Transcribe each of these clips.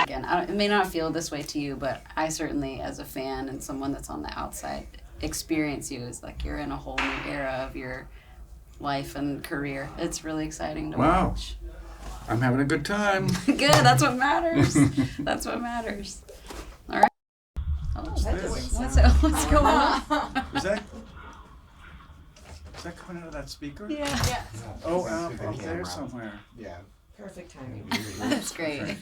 Again, it may not feel this way to you, but I certainly, as a fan and someone that's on the outside, experience you as like you're in a whole new era of your life and career. It's really exciting to watch. I'm having a good time. Good, that's what matters. That's what matters. All right. Oh, what's going on? Is that coming out of that speaker? Yeah. Oh, up there somewhere. Yeah. Perfect timing. That's great.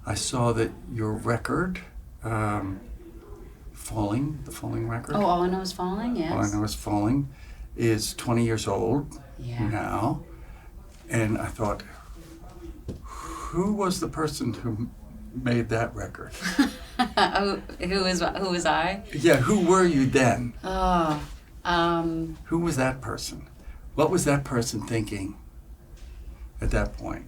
I saw that your record, the Falling record. Oh, All I Know Is Falling, yes. All I Know Is Falling, is 20 years old now. And I thought, who was the person who made that record? Who was I? Yeah, who were you then? Oh, Who was that person? What was that person thinking at that point?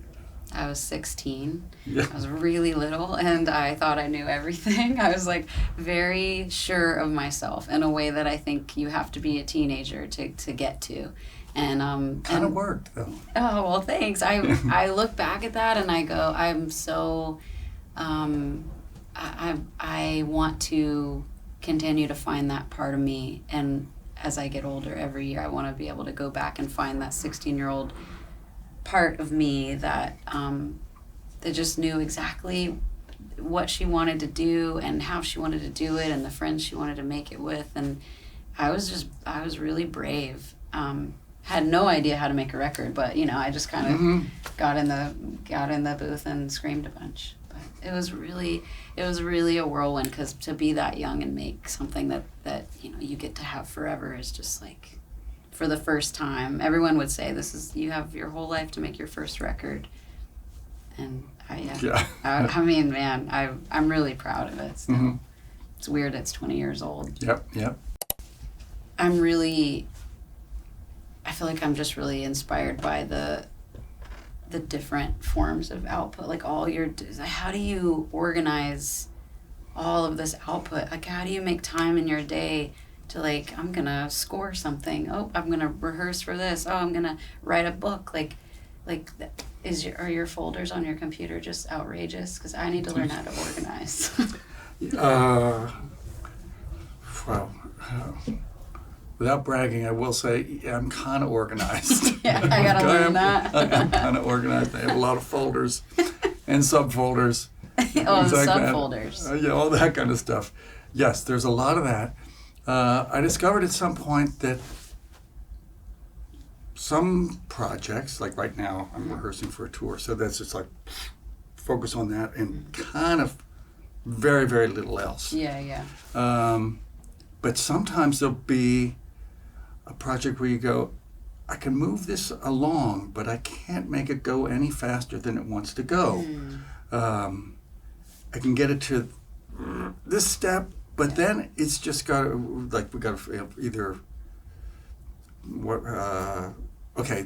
I was 16. Yeah. I was really little, and I thought I knew everything. I was like very sure of myself in a way that I think you have to be a teenager to get to. And Kind of worked though. Oh, well, thanks. I look back at that and I go, I'm so, I want to continue to find that part of me. And as I get older every year, I want to be able to go back and find that 16-year-old part of me that just knew exactly what she wanted to do and how she wanted to do it and the friends she wanted to make it with. And I was really brave. Had no idea how to make a record, but I just kind of got in the booth and screamed a bunch. But it was really a whirlwind, because to be that young and make something that you get to have forever is just like, for the first time, everyone would say you have your whole life to make your first record, and I mean, man, I'm really proud of it. So it's weird. It's 20 years old. Yep. I feel like I'm just really inspired by the different forms of output. Like how do you organize all of this output? Like, how do you make time in your day to I'm gonna score something. Oh, I'm gonna rehearse for this. Oh, I'm gonna write a book. Are your folders on your computer just outrageous? Because I need to learn how to organize. Without bragging, I will say I'm kind of organized. Yeah, I gotta learn that. I'm kind of organized. I have a lot of folders and subfolders. Subfolders. All that kind of stuff. Yes, there's a lot of that. I discovered at some point that some projects, like right now, I'm rehearsing for a tour, so that's just focus on that and kind of very, very little else. Yeah. But sometimes there'll be a project where you go, I can move this along, but I can't make it go any faster than it wants to go. I can get it to this step, but then it's just got to, we got to either,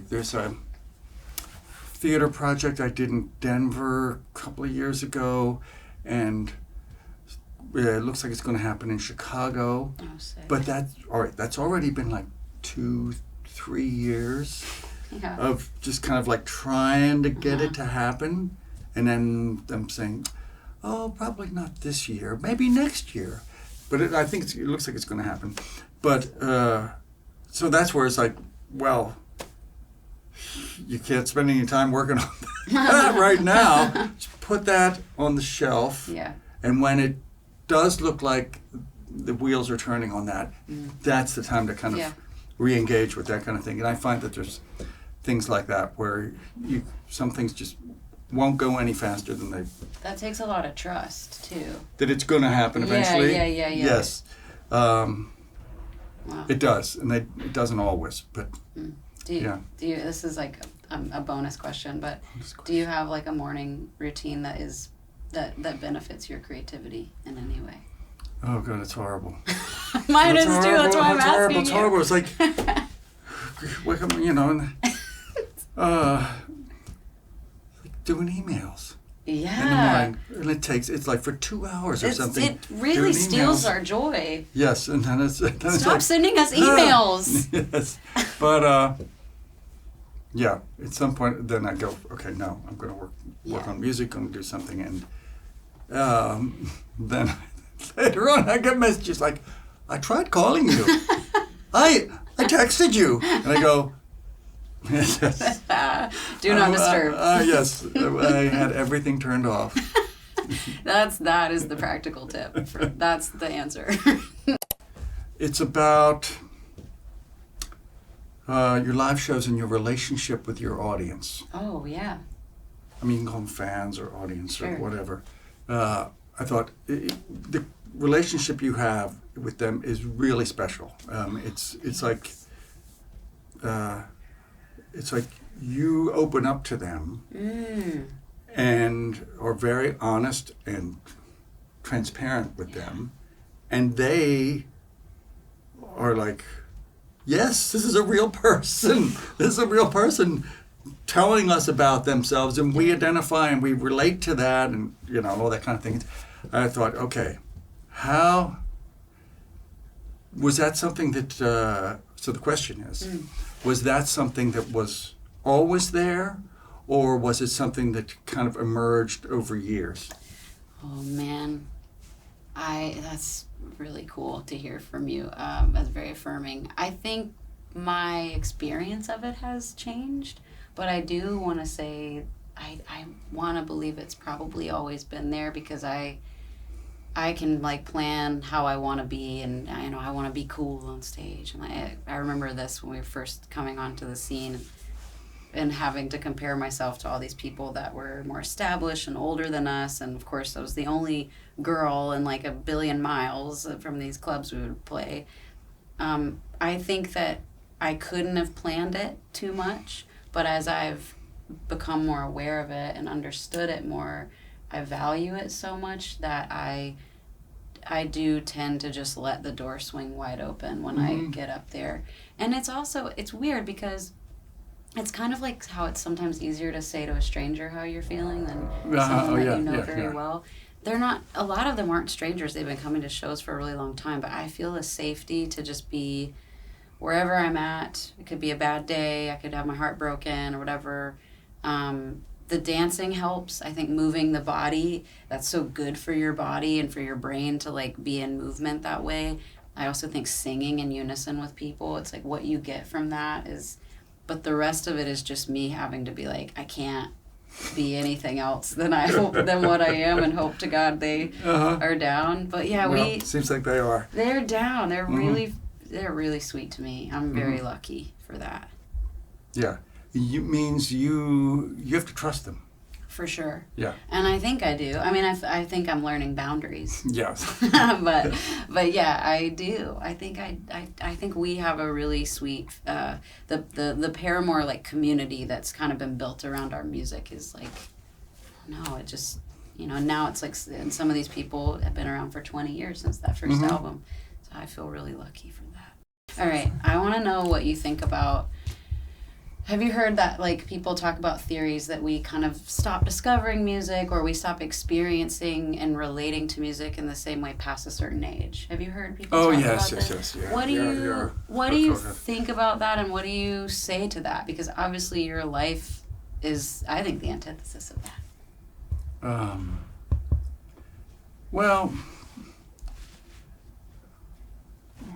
there's a theater project I did in Denver a couple of years ago, and it looks like it's going to happen in Chicago. Oh, sick. But that's already been 2-3 years of just kind of trying to get it to happen. And then I'm saying, oh, probably not this year, maybe next year. But I think it looks like it's going to happen. But so that's where it's you can't spend any time working on that right now. Just put that on the shelf. Yeah. And when it does look like the wheels are turning on that, that's the time to kind of re-engage with that kind of thing. And I find that there's things like that where some things just won't go any faster than they... That takes a lot of trust, too. That it's going to happen eventually? Yeah. Yes. Wow. It does, and it doesn't always, but... Do you, this is a bonus question, but do you have a morning routine that benefits your creativity in any way? Oh God, it's horrible. Mine is too. That's why I'm asking you. It's horrible. It's wake up, doing emails. Yeah. In the morning, and it's for 2 hours or something. It really steals our joy. Yes, and then it's Stop sending us emails. Yes, but Yeah, at some point, then I go, okay, no, I'm going to work on music, I'm going to do something, and then later on I get messages like, I tried calling you, I texted you, and I go, yes. Do not disturb. Yes, I had everything turned off. That is the practical tip. That's the answer. It's about your live shows and your relationship with your audience. Oh, yeah. I mean, you can call them fans or audience Sure. or whatever. I thought the relationship you have with them is really special. It's like you open up to them and are very honest and transparent with them, and they are like, yes, this is a real person. This is a real person telling us about themselves, and we identify and we relate to that, and all that kind of thing. I thought, okay, how was that something that? So the question is, was that something that was always there, or was it something that kind of emerged over years? Oh man, that's really cool to hear from you. That's very affirming. I think my experience of it has changed, but I do want to say I want to believe it's probably always been there, because I can like plan how I want to be, and I want to be cool on stage. And I remember this when we were first coming onto the scene, and having to compare myself to all these people that were more established and older than us. And of course, I was the only girl in like a billion miles from these clubs we would play. I think that I couldn't have planned it too much, but as I've become more aware of it and understood it more, I value it so much that I do tend to just let the door swing wide open when I get up there. And it's weird, because it's kind of like how it's sometimes easier to say to a stranger how you're feeling than someone that you know very well. They're not, a lot of them aren't strangers. They've been coming to shows for a really long time, but I feel a safety to just be wherever I'm at. It could be a bad day. I could have my heart broken or whatever. The dancing helps. I think moving the body, that's so good for your body and for your brain to like be in movement that way. I also think singing in unison with people, it's like what you get from that is, but the rest of it is just me having to be like, I can't be anything else than what I am, and hope to God they are down. But yeah, seems like they are. They're down. They're really sweet to me. I'm very lucky for that. Yeah. Means you have to trust them. For sure. Yeah. And I think I do. I mean, I think I'm learning boundaries. Yes. but yeah, I do. I think we have a really sweet the Paramore like community that's kind of been built around our music is like, no, it just now it's like, and some of these people have been around for 20 years since that first album. So I feel really lucky for that. All right, I want to know what you think about. Have you heard that, like, people talk about theories that we kind of stop discovering music, or we stop experiencing and relating to music in the same way past a certain age? Have you heard people talk about this? Yes. Yeah. What do you think about that, and what do you say to that? Because obviously your life is, I think, the antithesis of that. Well,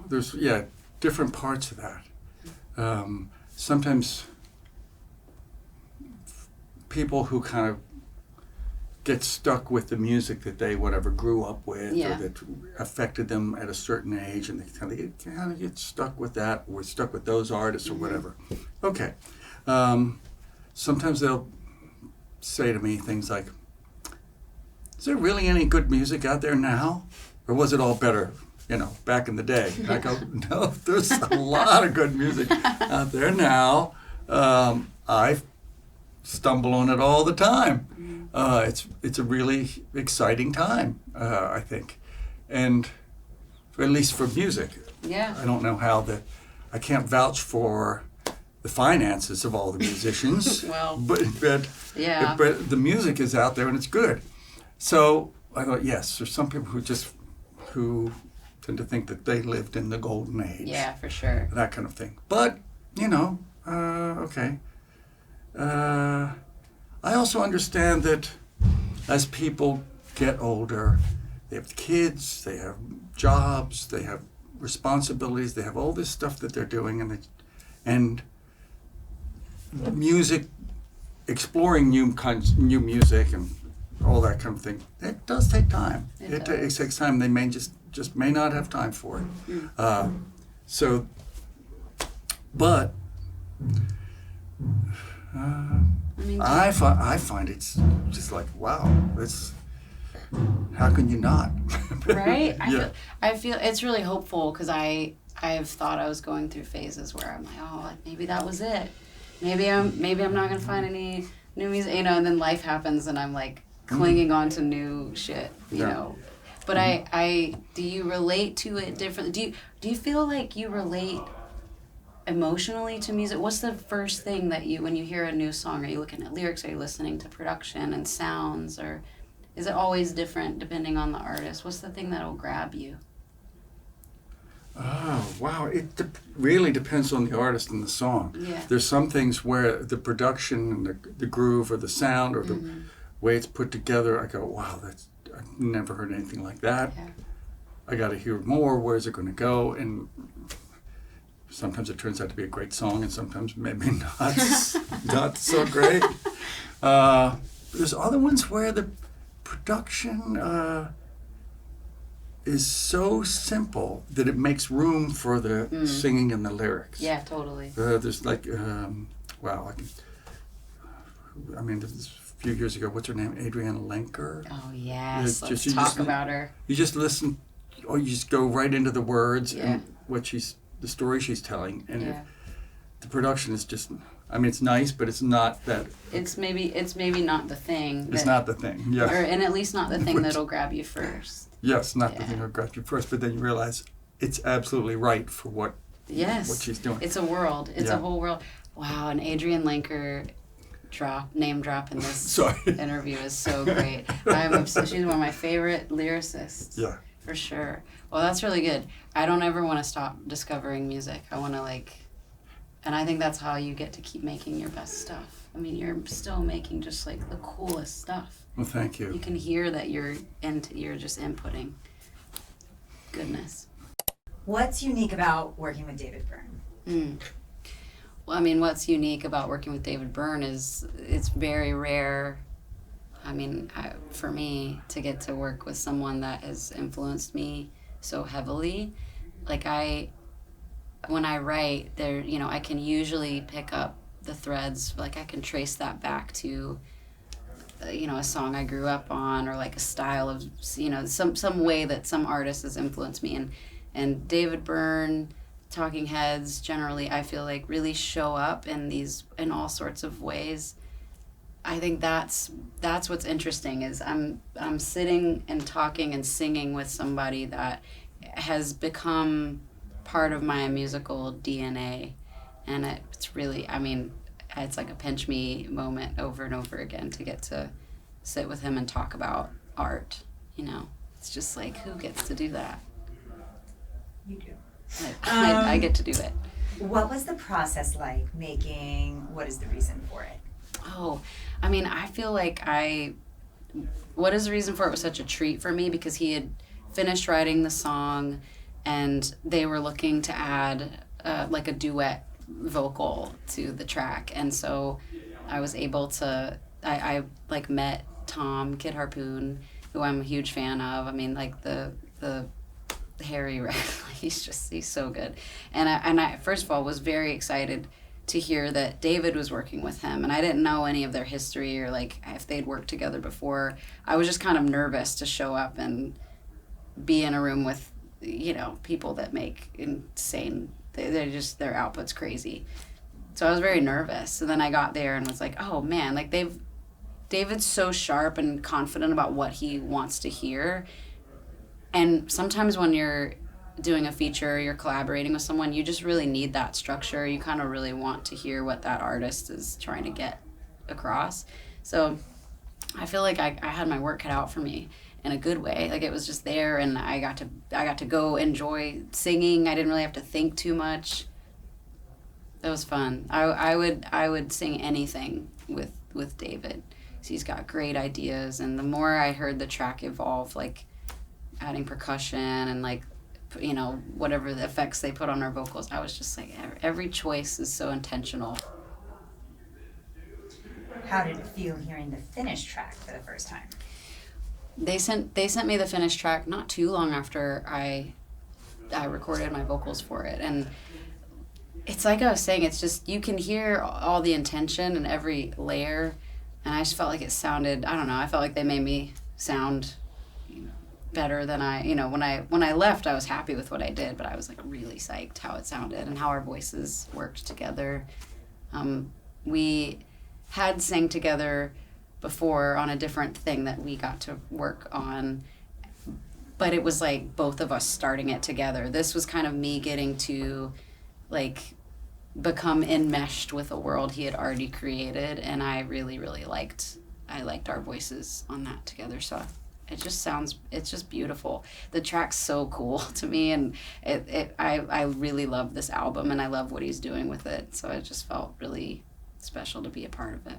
there's, different parts of that. Sometimes people who kind of get stuck with the music that they grew up with, or that affected them at a certain age, and they kind of get stuck with that, or stuck with those artists or whatever. Okay. Sometimes they'll say to me things like, is there really any good music out there now? Or was it all better, back in the day? And I go, no, there's a lot of good music out there now. I stumble on it all the time. It's a really exciting time, I think, and at least for music. Yeah. I don't know I can't vouch for the finances of all the musicians. Well, but the music is out there and it's good. So I thought, yes, there's some people who tend to think that they lived in the golden age. Yeah, for sure. That kind of thing. But, okay. I also understand that as people get older, they have kids, they have jobs, they have responsibilities, they have all this stuff that they're doing, and music, exploring new music and all that kind of thing, it does take time. It takes time. They may just may not have time for it. But I find it's just like, wow, how can you not? Right? Yeah. I feel it's really hopeful, because I've thought I was going through phases where I'm like, oh, maybe that was it. Maybe I'm not gonna find any new music, and then life happens and I'm like clinging on to new shit, you know. But I do you relate to it differently? Do you feel like you relate emotionally to music? What's the first thing that when you hear a new song, are you looking at lyrics, are you listening to production and sounds, or is it always different depending on the artist? What's the thing that'll grab you? Oh, wow. It really depends on the artist and the song. Yeah. There's some things where the production and the groove or the sound or the way it's put together, I go, wow, I've never heard anything like that. Yeah. I got to hear more. Where's it going to go? And sometimes it turns out to be a great song, and sometimes maybe not so great. There's other ones where the production is so simple that it makes room for the singing and the lyrics. Yeah, totally. There's like, wow, I mean, this is a few years ago, what's her name? Adrienne Lenker? Oh, yes. Let's talk about her. You just listen, or you just go right into the words and the story she's telling. And the production is just, I mean, it's nice, but it's not that. It's maybe not the thing. It's not the thing, yeah. And at least not the thing that'll grab you first. Yes, not the thing that'll grab you first, but then you realize it's absolutely right for what she's doing. It's a world. It's a whole world. Wow, and Adrienne Lenker name drop in this interview is so great. She's one of my favorite lyricists. Yeah. For sure. Well, that's really good. I don't ever want to stop discovering music. I want to and I think that's how you get to keep making your best stuff. I mean, you're still making just like the coolest stuff. Well, thank you. You can hear that you're just inputting goodness. What's unique about working with David Byrne? Well, I mean, what's unique about working with David Byrne is it's very rare. I mean, for me to get to work with someone that has influenced me so heavily, when I write, I can usually pick up the threads. Like I can trace that back to, a song I grew up on, or like a style of, some way that some artist has influenced me. And David Byrne, Talking Heads, generally, I feel like really show up in all sorts of ways. I think that's what's interesting is I'm sitting and talking and singing with somebody that has become part of my musical DNA, and it's really, I mean, it's like a pinch me moment over and over again to get to sit with him and talk about art. It's just like, who gets to do that? You do. I get to do it. What was the process like making What Is the Reason for It? Oh, I mean, I feel like What Is the Reason for It was such a treat for me, because he had finished writing the song and they were looking to add like a duet vocal to the track. And so I was able to, I met Tom Kid Harpoon, who I'm a huge fan of. I mean, like the Harry, he's so good. And I first of all was very excited to hear that David was working with him, and I didn't know any of their history or like if they'd worked together before. I was just kind of nervous to show up and be in a room with, people that make insane, their output's crazy. So I was very nervous. And then I got there and was like, oh man, like David's so sharp and confident about what he wants to hear. And sometimes when you're doing a feature, you're collaborating with someone, you just really need that structure. You kind of really want to hear what that artist is trying to get across. So I feel like I had my work cut out for me in a good way. Like it was just there, and I got to go enjoy singing. I didn't really have to think too much. That was fun. I would sing anything with David. He's got great ideas, and the more I heard the track evolve, like adding percussion and like, you know, whatever the effects they put on our vocals, I was just like, every choice is so intentional. How did it feel hearing the finished track for the first time? They sent me the finished track not too long after I recorded my vocals for it, and it's like I was saying, it's just, you can hear all the intention in every layer. And I just felt like it sounded, I don't know, I felt like they made me sound better than when I left, I was happy with what I did, but I was like really psyched how it sounded and how our voices worked together. We had sang together before on a different thing that we got to work on, but it was like both of us starting it together. This was kind of me getting to like become enmeshed with a world he had already created, and I really liked our voices on that together. So it's just beautiful. The track's so cool to me, and I really love this album, and I love what he's doing with it. So it just felt really special to be a part of it.